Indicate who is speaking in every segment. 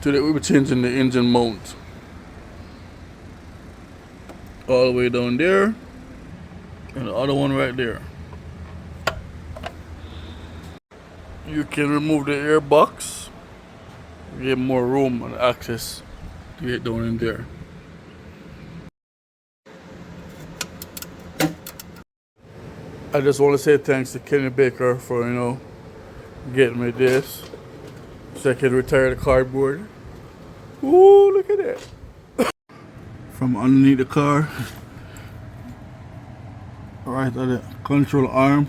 Speaker 1: Today we'll be changing the engine mount. All the way down there. And the other one right there. You can remove the air box. Get more room and access to get down in there. I just want to say thanks to Kenny Baker for, getting me this. So I can retire the cardboard. Ooh, look at that. From underneath the car. Right at the control arm.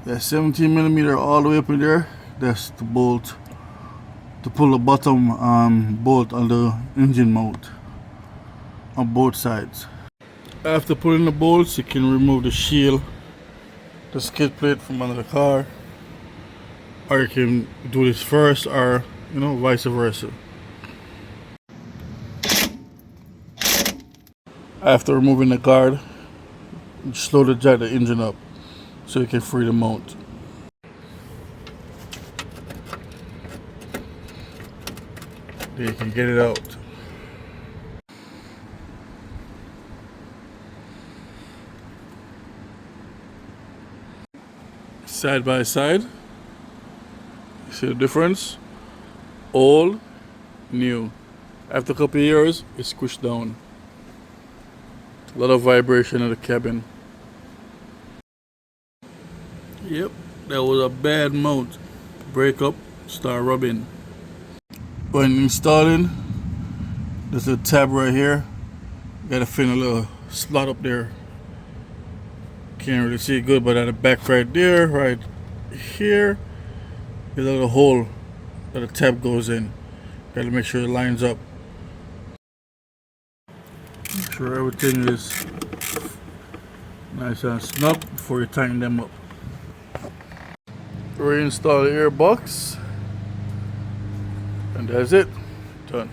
Speaker 1: That's 17mm all the way up in there. That's the bolt to pull the bottom bolt on the engine mount on both sides. After pulling the bolts, you can remove the shield, the skid plate from under the car, or you can do this first, or vice versa. After removing the guard, you slowly jack the engine up so you can free the mount. Then you can get it out. Side by side. See the difference? Old, new. After a couple of years, it's squished down. A lot of vibration in the cabin. Yep, that was a bad mount. Break up, start rubbing. When installing, there's a tab right here. You gotta fit a little slot up there. Can't really see it good, but at the back right there, right here, there's a little hole that the tab goes in. Gotta make sure it lines up. Make sure everything is nice and snug before you tighten them up. Reinstall the air box, and that's it. Done.